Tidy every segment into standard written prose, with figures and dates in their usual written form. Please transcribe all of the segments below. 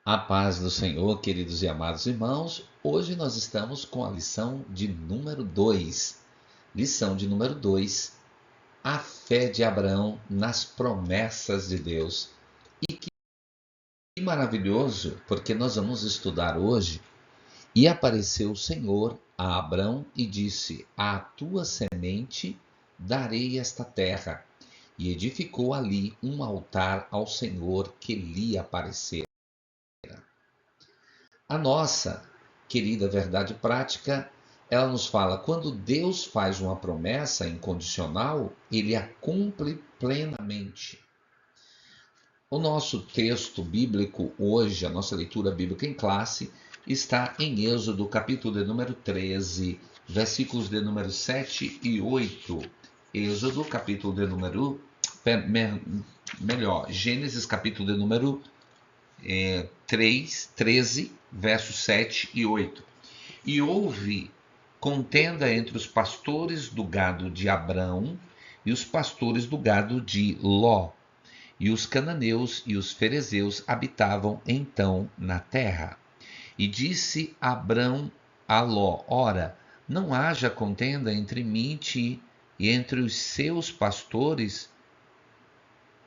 A paz do Senhor, queridos e amados irmãos. Hoje nós estamos com a lição de número 2. Lição de número 2. A fé de Abraão nas promessas de Deus. E que maravilhoso, porque nós vamos estudar hoje. E apareceu o Senhor a Abraão e disse: à tua semente darei esta terra. E edificou ali um altar ao Senhor que lhe aparecera. A nossa querida verdade prática, ela nos fala, quando Deus faz uma promessa incondicional, ele a cumpre plenamente. O nosso texto bíblico hoje, a nossa leitura bíblica em classe, está em Êxodo, capítulo de número 13, versículos de número 7 e 8. Êxodo, capítulo de número... Gênesis, capítulo de número 13, versos 7 e 8. E houve contenda entre os pastores do gado de Abrão e os pastores do gado de Ló. E os cananeus e os ferezeus habitavam então na terra. E disse Abrão a Ló: ora, não haja contenda entre mim e ti, e entre os seus pastores,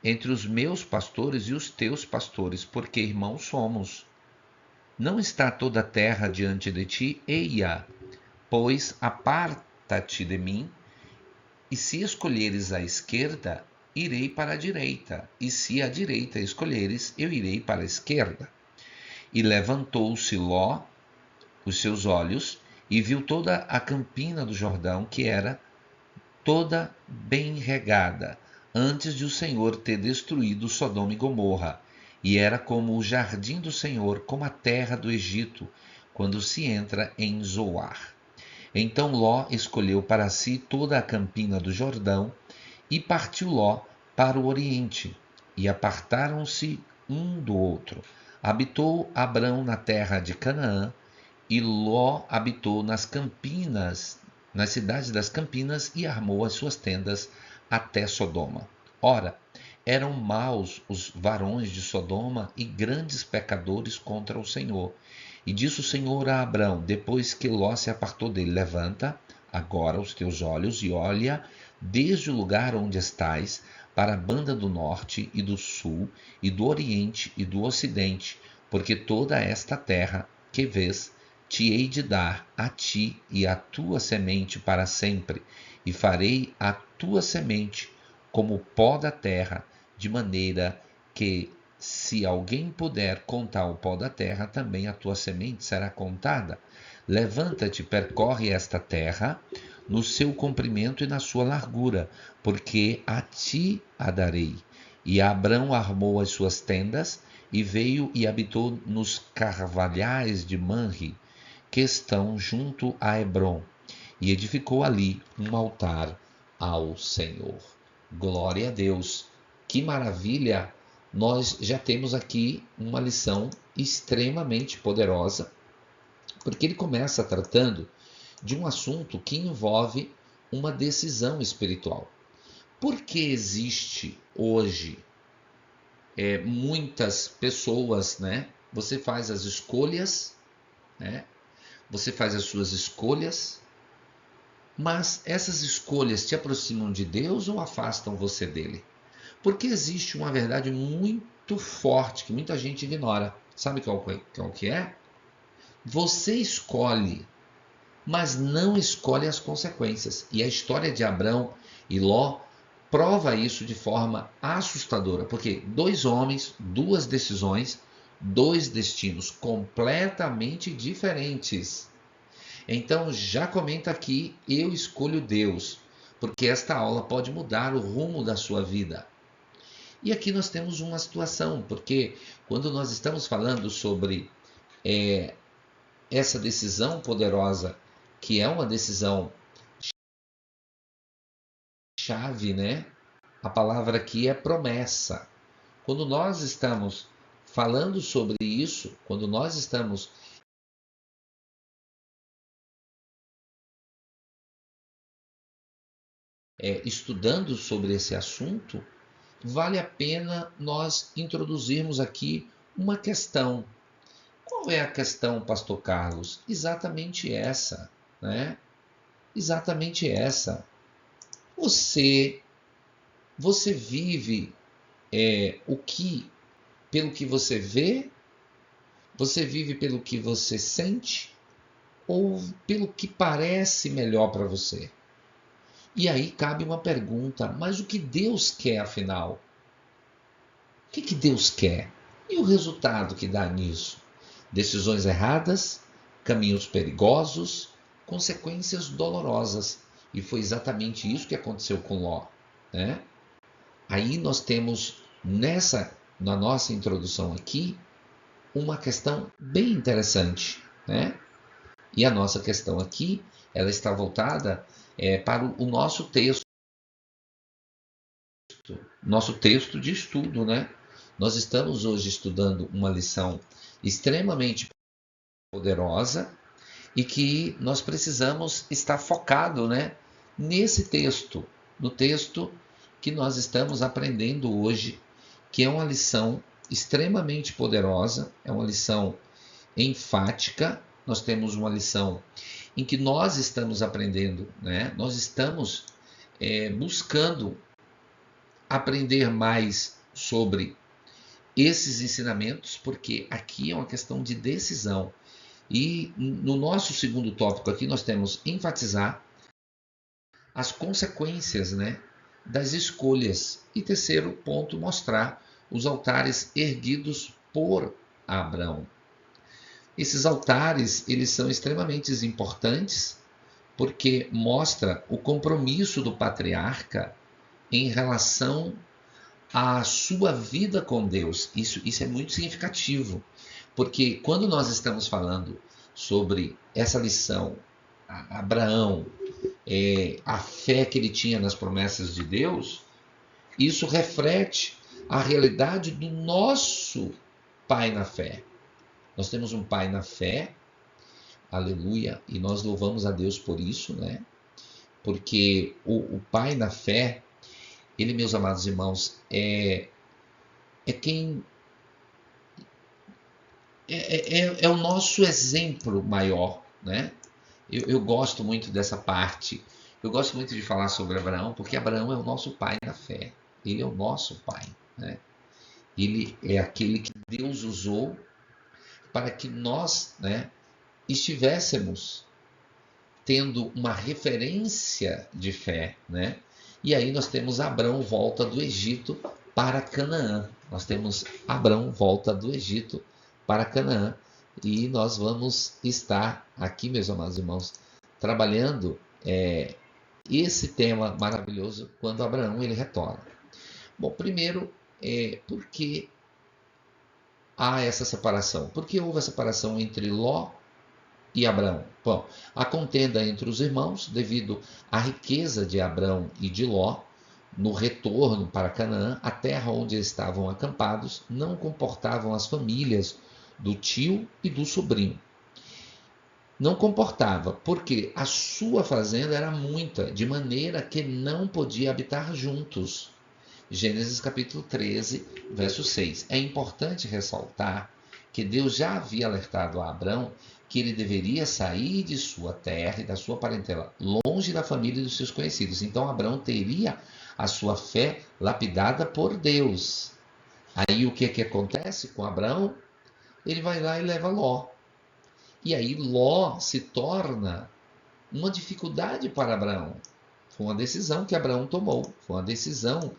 entre os meus pastores e os teus pastores, porque irmãos somos. Não está toda a terra diante de ti? Eia, pois aparta-te de mim, e se escolheres a esquerda, irei para a direita, e se a direita escolheres, eu irei para a esquerda. E levantou-se Ló os seus olhos, e viu toda a campina do Jordão, que era toda bem regada, antes de o Senhor ter destruído Sodoma e Gomorra, e era como o jardim do Senhor, como a terra do Egito, quando se entra em Zoar. Então Ló escolheu para si toda a campina do Jordão, e partiu Ló para o oriente, e apartaram-se um do outro. Habitou Abrão na terra de Canaã, e Ló habitou nas campinas, nas cidades das campinas, e armou as suas tendas até Sodoma. Ora, eram maus os varões de Sodoma e grandes pecadores contra o Senhor. E disse o Senhor a Abrão, depois que Ló se apartou dele: levanta agora os teus olhos e olha desde o lugar onde estás para a banda do norte e do sul e do oriente e do ocidente, porque toda esta terra que vês te hei de dar a ti e à tua semente para sempre, e farei a tua semente como o pó da terra, de maneira que, se alguém puder contar o pó da terra, também a tua semente será contada. Levanta-te, percorre esta terra no seu comprimento e na sua largura, porque a ti a darei. E Abrão armou as suas tendas, e veio e habitou nos carvalhais de Manre, que estão junto a Hebrom, e edificou ali um altar ao Senhor. Glória a Deus! Que maravilha! Nós já temos aqui uma lição extremamente poderosa, porque ele começa tratando de um assunto que envolve uma decisão espiritual. Por que existe hoje muitas pessoas, né? Você faz as escolhas, né? Você faz as suas escolhas, mas essas escolhas te aproximam de Deus ou afastam você dele? Porque existe uma verdade muito forte que muita gente ignora. Sabe qual que é? Você escolhe, mas não escolhe as consequências. E a história de Abrão e Ló prova isso de forma assustadora, porque dois homens, duas decisões, dois destinos completamente diferentes. Então já comenta aqui: eu escolho Deus, porque esta aula pode mudar o rumo da sua vida. E aqui nós temos uma situação, porque quando nós estamos falando sobre essa decisão poderosa, que é uma decisão chave, né? A palavra aqui é promessa. Quando nós estamos falando sobre isso, quando nós estamos estudando sobre esse assunto, vale a pena nós introduzirmos aqui uma questão. Qual é a questão, Pastor Carlos? Exatamente essa, né? Exatamente essa. Você, você vive o que, pelo que você vê? Você vive pelo que você sente? Ou pelo que parece melhor para você? E aí cabe uma pergunta, mas o que Deus quer afinal? O que Deus quer? E o resultado que dá nisso? Decisões erradas, caminhos perigosos, consequências dolorosas. E foi exatamente isso que aconteceu com Ló, né? Aí nós temos na nossa introdução aqui, uma questão bem interessante, né? E a nossa questão aqui, ela está voltada para o nosso texto de estudo, né? Nós estamos hoje estudando uma lição extremamente poderosa e que nós precisamos estar focado, né, nesse texto, no texto que nós estamos aprendendo hoje, que é uma lição extremamente poderosa, é uma lição enfática. Nós temos uma lição em que nós estamos aprendendo, né? Nós estamos buscando aprender mais sobre esses ensinamentos, porque aqui é uma questão de decisão. E no nosso segundo tópico aqui nós temos enfatizar as consequências, né, das escolhas. E terceiro ponto, mostrar os altares erguidos por Abraão. Esses altares, eles são extremamente importantes porque mostra o compromisso do patriarca em relação à sua vida com Deus. Isso é muito significativo, porque quando nós estamos falando sobre essa lição, Abraão, a fé que ele tinha nas promessas de Deus, isso reflete a realidade do nosso pai na fé. Nós temos um pai na fé, aleluia, e nós louvamos a Deus por isso, né? Porque o pai na fé, ele, meus amados irmãos, é quem é o nosso exemplo maior, né? Eu gosto muito dessa parte. Eu gosto muito de falar sobre Abraão, porque Abraão é o nosso pai na fé. Ele é o nosso pai, né? Ele é aquele que Deus usou para que nós, né, estivéssemos tendo uma referência de fé, né? E aí nós temos Abraão volta do Egito para Canaã. Nós temos Abraão volta do Egito para Canaã. E nós vamos estar aqui, meus amados irmãos, trabalhando esse tema maravilhoso quando Abraão ele retorna. Bom, primeiro, por que há essa separação? Por que houve a separação entre Ló e Abraão? Bom, a contenda entre os irmãos, devido à riqueza de Abraão e de Ló, no retorno para Canaã, a terra onde estavam acampados, não comportavam as famílias do tio e do sobrinho. Não comportava, porque a sua fazenda era muita, de maneira que não podia habitar juntos. Gênesis capítulo 13, verso 6. É importante ressaltar que Deus já havia alertado a Abraão que ele deveria sair de sua terra e da sua parentela, longe da família e dos seus conhecidos. Então Abraão teria a sua fé lapidada por Deus. Aí o que acontece com Abraão? Ele vai lá e leva Ló. E aí Ló se torna uma dificuldade para Abraão. Foi uma decisão que Abraão tomou. Foi uma decisão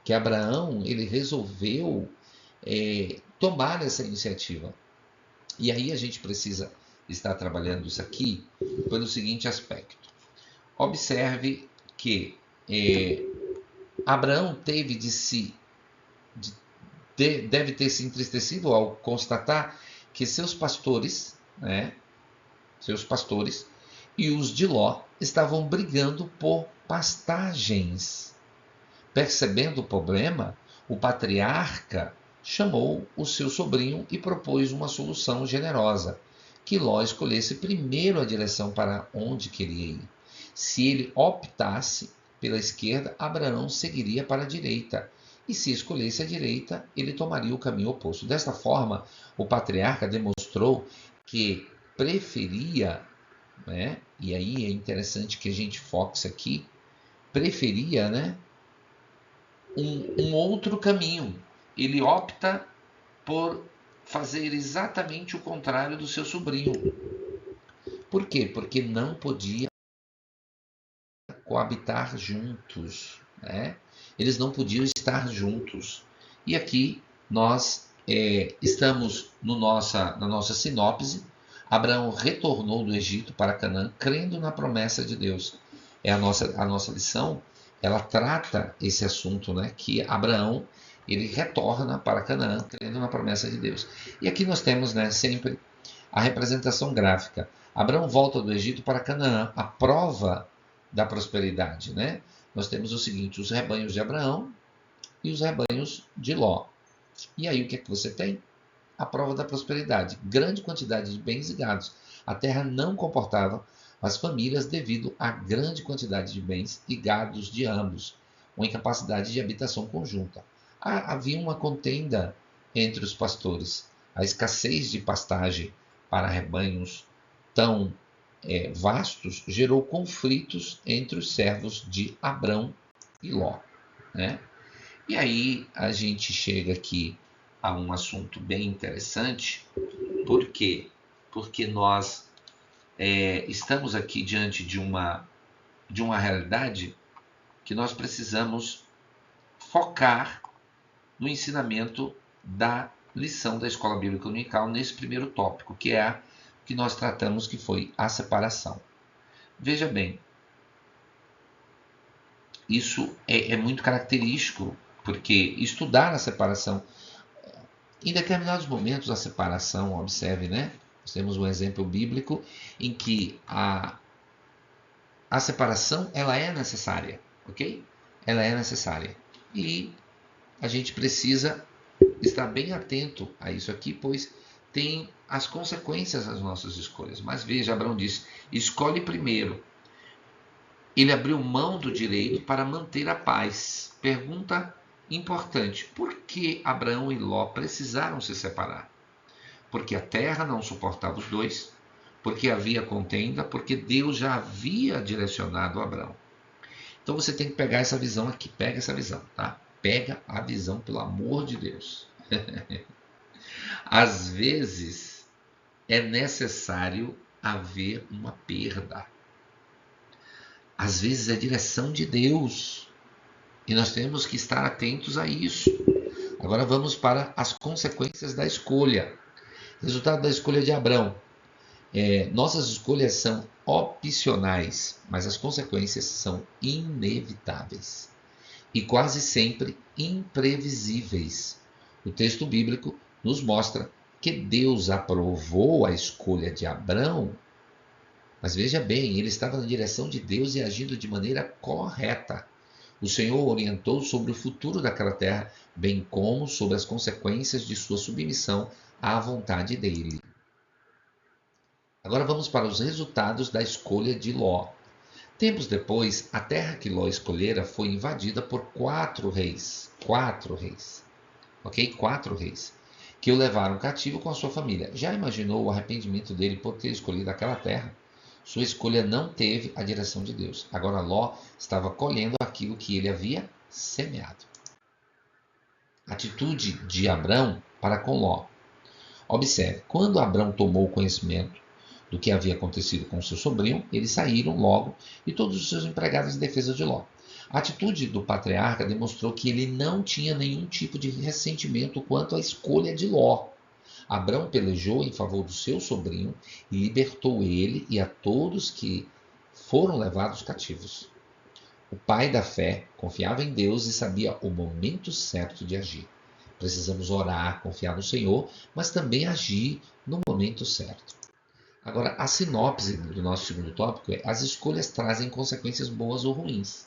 que Abraão ele resolveu tomar essa iniciativa. E aí a gente precisa estar trabalhando isso aqui pelo seguinte aspecto. Observe que Abraão teve deve ter se entristecido ao constatar que seus pastores, né, e os de Ló estavam brigando por pastagens. Percebendo o problema, o patriarca chamou o seu sobrinho e propôs uma solução generosa, que Ló escolhesse primeiro a direção para onde queria ir. Se ele optasse pela esquerda, Abraão seguiria para a direita, e se escolhesse a direita, ele tomaria o caminho oposto. Desta forma, o patriarca demonstrou que preferia, né, e aí é interessante que a gente foque isso aqui, preferia, né, um outro caminho. Ele opta por fazer exatamente o contrário do seu sobrinho. Por quê? Porque não podia coabitar juntos, né? Eles não podiam estar juntos. E aqui nós estamos na nossa sinopse. Abraão retornou do Egito para Canaã, crendo na promessa de Deus. É a nossa lição, ela trata esse assunto, né? Que Abraão ele retorna para Canaã, crendo na promessa de Deus. E aqui nós temos, né, sempre a representação gráfica. Abraão volta do Egito para Canaã, a prova da prosperidade, né? Nós temos o seguinte: os rebanhos de Abraão e os rebanhos de Ló. E aí o que é que você tem? A prova da prosperidade. Grande quantidade de bens e gados. A terra não comportava as famílias devido à grande quantidade de bens e gados de ambos, uma incapacidade de habitação conjunta. Havia uma contenda entre os pastores. A escassez de pastagem para rebanhos tão vastos gerou conflitos entre os servos de Abrão e Ló, né? E aí a gente chega aqui a um assunto bem interessante. Por quê? Porque nós estamos aqui diante de uma realidade que nós precisamos focar no ensinamento da lição da Escola Bíblica Unical nesse primeiro tópico, que é a que nós tratamos, que foi a separação. Veja bem, isso é muito característico, porque estudar a separação, em determinados momentos a separação, observe, né? Nós temos um exemplo bíblico em que a separação ela é necessária, ok? Ela é necessária. E a gente precisa estar bem atento a isso aqui, pois tem as consequências das nossas escolhas. Mas veja, Abraão disse: escolhe primeiro. Ele abriu mão do direito para manter a paz. Pergunta importante: por que Abraão e Ló precisaram se separar? Porque a terra não suportava os dois, porque havia contenda, porque Deus já havia direcionado Abraão. Então você tem que pegar essa visão aqui, pega essa visão, tá? Pega a visão, pelo amor de Deus. Às vezes é necessário haver uma perda. Às vezes é direção de Deus. E nós temos que estar atentos a isso. Agora vamos para as consequências da escolha. Resultado da escolha de Abrão. Nossas escolhas são opcionais, mas as consequências são inevitáveis e quase sempre imprevisíveis. O texto bíblico nos mostra que Deus aprovou a escolha de Abrão, mas veja bem, ele estava na direção de Deus e agindo de maneira correta. O Senhor orientou sobre o futuro daquela terra, bem como sobre as consequências de sua submissão à vontade dele. Agora vamos para os resultados da escolha de Ló. Tempos depois, a terra que Ló escolhera foi invadida por 4 reis. 4 reis. Ok? 4 reis. Que o levaram cativo com a sua família. Já imaginou o arrependimento dele por ter escolhido aquela terra? Sua escolha não teve a direção de Deus. Agora Ló estava colhendo aquilo que ele havia semeado. Atitude de Abrão para com Ló. Observe, quando Abrão tomou conhecimento do que havia acontecido com seu sobrinho, eles saíram logo e todos os seus empregados em defesa de Ló. A atitude do patriarca demonstrou que ele não tinha nenhum tipo de ressentimento quanto à escolha de Ló. Abrão pelejou em favor do seu sobrinho e libertou ele e a todos que foram levados cativos. O pai da fé confiava em Deus e sabia o momento certo de agir. Precisamos orar, confiar no Senhor, mas também agir no momento certo. Agora, a sinopse do nosso segundo tópico é: as escolhas trazem consequências boas ou ruins.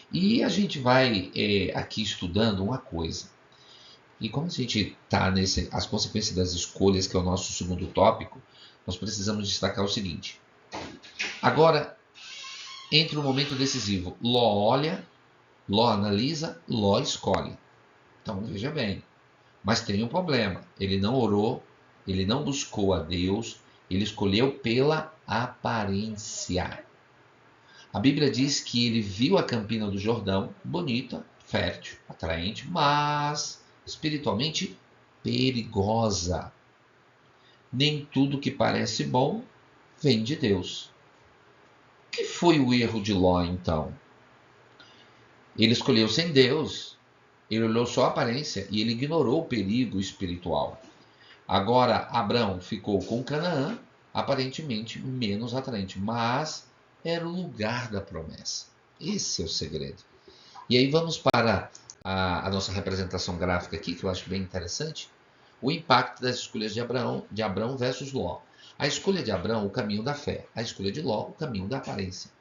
E a gente vai aqui estudando uma coisa. E como a gente está as consequências das escolhas, que é o nosso segundo tópico, nós precisamos destacar o seguinte. Agora, entre o momento decisivo, Ló olha Ló analisa, Ló escolhe. Então veja bem, mas tem um problema. Ele não orou, ele não buscou a Deus, ele escolheu pela aparência. A Bíblia diz que ele viu a Campina do Jordão, bonita, fértil, atraente, mas espiritualmente perigosa. Nem tudo que parece bom vem de Deus. O que foi o erro de Ló, então? Ele escolheu sem Deus, ele olhou só a aparência e ele ignorou o perigo espiritual. Agora, Abrão ficou com Canaã, aparentemente menos atraente, mas era o lugar da promessa. Esse é o segredo. E aí vamos para a nossa representação gráfica aqui, que eu acho bem interessante. O impacto das escolhas de Abrão versus Ló. A escolha de Abrão, o caminho da fé. A escolha de Ló, o caminho da aparência.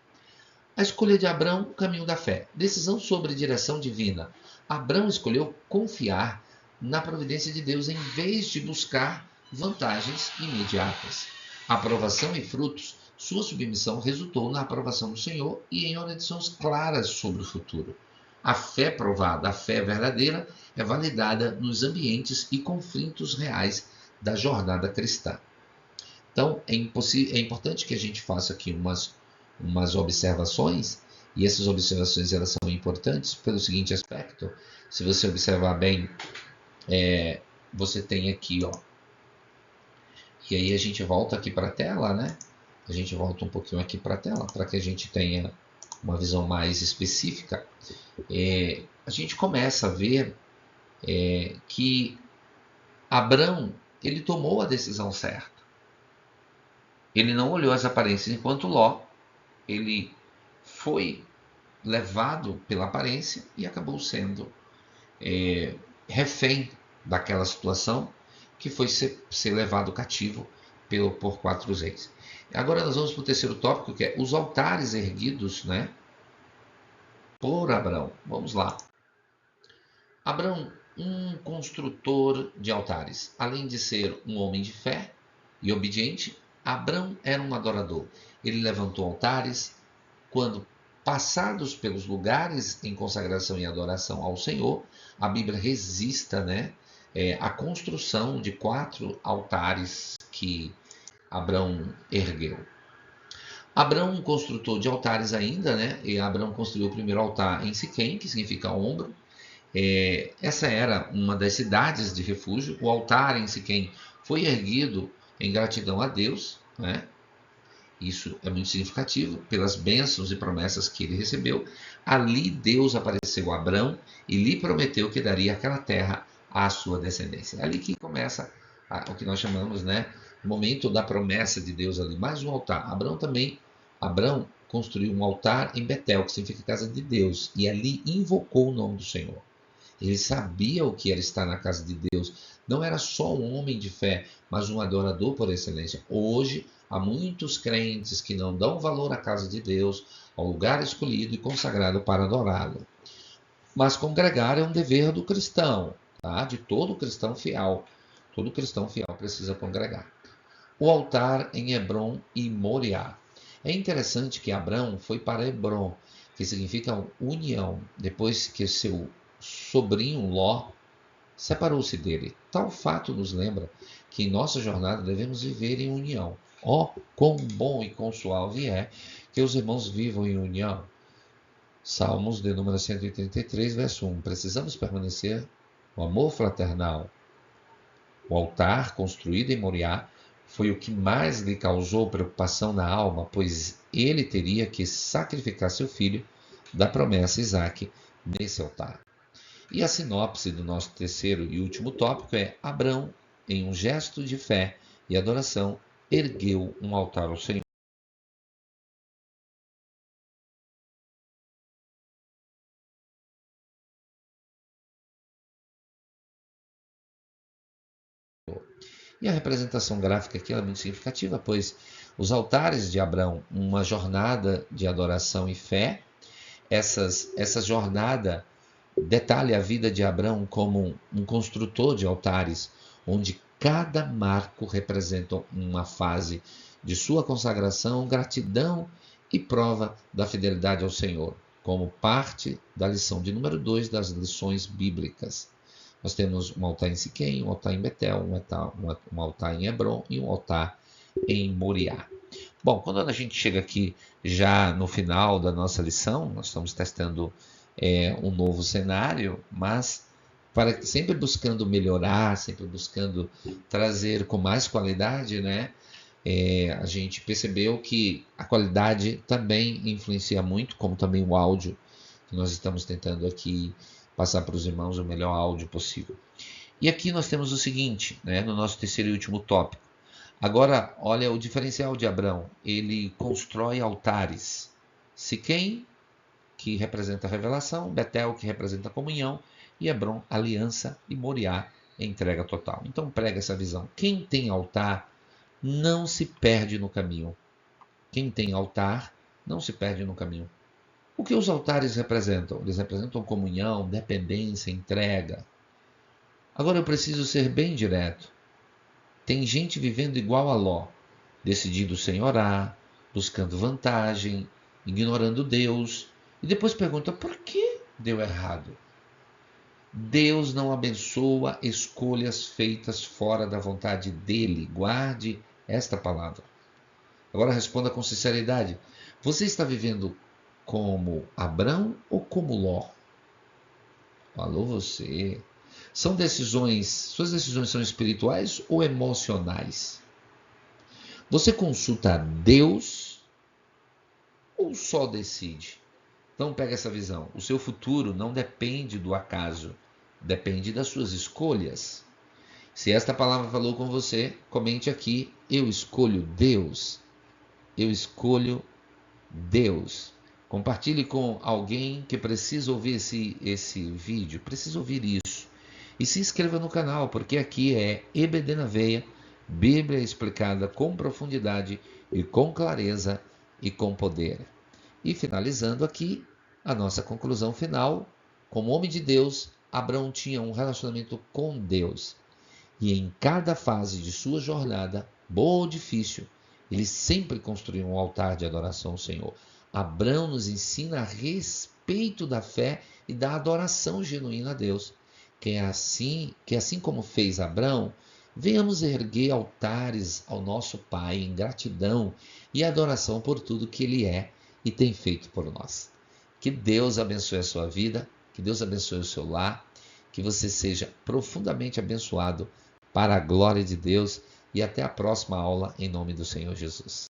A escolha de Abrão, o caminho da fé. Decisão sobre direção divina. Abrão escolheu confiar na providência de Deus em vez de buscar vantagens imediatas. Aprovação e frutos. Sua submissão resultou na aprovação do Senhor e em orientações claras sobre o futuro. A fé provada, a fé verdadeira, é validada nos ambientes e conflitos reais da jornada cristã. Então, é importante que a gente faça aqui umas observações, e essas observações elas são importantes pelo seguinte aspecto. Se você observar bem, você tem aqui, ó, e aí a gente volta aqui para a tela, né? A gente volta um pouquinho aqui para a tela, para que a gente tenha uma visão mais específica. A gente começa a ver que Abrão, ele tomou a decisão certa. Ele não olhou as aparências, enquanto Ló, ele foi levado pela aparência e acabou sendo refém daquela situação, que foi ser levado cativo por 4 reis. Agora nós vamos para o terceiro tópico, que é os altares erguidos, né, por Abrão. Vamos lá. Abrão, um construtor de altares. Além de ser um homem de fé e obediente, Abrão era um adorador. Ele levantou altares quando passados pelos lugares em consagração e adoração ao Senhor. A Bíblia registra, né, a construção de 4 altares que Abrão ergueu. Abrão, um construtor de altares ainda, né? E Abrão construiu o primeiro altar em Siquém, que significa ombro. Essa era uma das cidades de refúgio. O altar em Siquém foi erguido em gratidão a Deus, né? Isso é muito significativo, pelas bênçãos e promessas que ele recebeu. Ali Deus apareceu a Abrão e lhe prometeu que daria aquela terra à sua descendência. Ali que começa o que nós chamamos, né, o momento da promessa de Deus ali. Mais um altar. Abrão construiu um altar em Betel, que significa casa de Deus, e ali invocou o nome do Senhor. Ele sabia o que era estar na casa de Deus. Não era só um homem de fé, mas um adorador por excelência. Hoje, há muitos crentes que não dão valor à casa de Deus, ao lugar escolhido e consagrado para adorá-lo. Mas congregar é um dever do cristão, tá? De todo cristão fiel. Todo cristão fiel precisa congregar. O altar em Hebrom e Moriá. É interessante que Abrão foi para Hebrom, que significa união, depois que seu sobrinho Ló separou-se dele. Tal fato nos lembra que em nossa jornada devemos viver em união. Quão bom e quão suave é que os irmãos vivam em união. Salmos de número 133, verso 1. Precisamos permanecer no amor fraternal. O altar construído em Moriá foi o que mais lhe causou preocupação na alma, pois ele teria que sacrificar seu filho da promessa Isaque nesse altar. E a sinopse do nosso terceiro e último tópico é: Abrão, em um gesto de fé e adoração, ergueu um altar ao Senhor. E a representação gráfica aqui é muito significativa, pois os altares de Abrão, uma jornada de adoração e fé, essa jornada detalha a vida de Abrão como um construtor de altares, onde cada marco representa uma fase de sua consagração, gratidão e prova da fidelidade ao Senhor. como parte da lição de número 2 das lições bíblicas. Nós temos um altar em Siquém, um altar em Betel, um altar em Hebron e um altar em Moriá. Bom, quando a gente chega aqui já no final da nossa lição, nós estamos testando um novo cenário, mas sempre buscando melhorar, sempre buscando trazer com mais qualidade, né? A gente percebeu que a qualidade também influencia muito, como também o áudio, que nós estamos tentando aqui passar para os irmãos o melhor áudio possível. E aqui nós temos o seguinte, né, no nosso terceiro e último tópico. Agora, olha o diferencial de Abrão. Ele constrói altares. Siquém, que representa a revelação, Betel, que representa a comunhão, e Hebron, aliança, e Moriá, entrega total. Então prega essa visão. Quem tem altar não se perde no caminho. Quem tem altar não se perde no caminho. O que os altares representam? Eles representam comunhão, dependência, entrega. Agora eu preciso ser bem direto. Tem gente vivendo igual a Ló, decidindo sem orar, buscando vantagem, ignorando Deus, e depois pergunta por que deu errado. Deus não abençoa escolhas feitas fora da vontade dele. Guarde esta palavra. Agora responda com sinceridade. Você está vivendo como Abrão ou como Ló? Falou você. Suas decisões são espirituais ou emocionais? Você consulta a Deus ou só decide? Então pega essa visão. O seu futuro não depende do acaso, depende das suas escolhas. Se esta palavra falou com você, comente aqui: eu escolho Deus. Eu escolho Deus. Compartilhe com alguém que precisa ouvir esse vídeo, precisa ouvir isso. E se inscreva no canal, porque aqui é EBD na Veia, Bíblia explicada com profundidade e com clareza e com poder. E finalizando aqui, a nossa conclusão final. Como homem de Deus, Abrão tinha um relacionamento com Deus. E em cada fase de sua jornada, boa ou difícil, ele sempre construiu um altar de adoração ao Senhor. Abrão nos ensina a respeito da fé e da adoração genuína a Deus. Que assim como fez Abrão, venhamos erguer altares ao nosso Pai em gratidão e adoração por tudo que Ele é e tem feito por nós. Que Deus abençoe a sua vida, que Deus abençoe o seu lar, que você seja profundamente abençoado para a glória de Deus e até a próxima aula em nome do Senhor Jesus.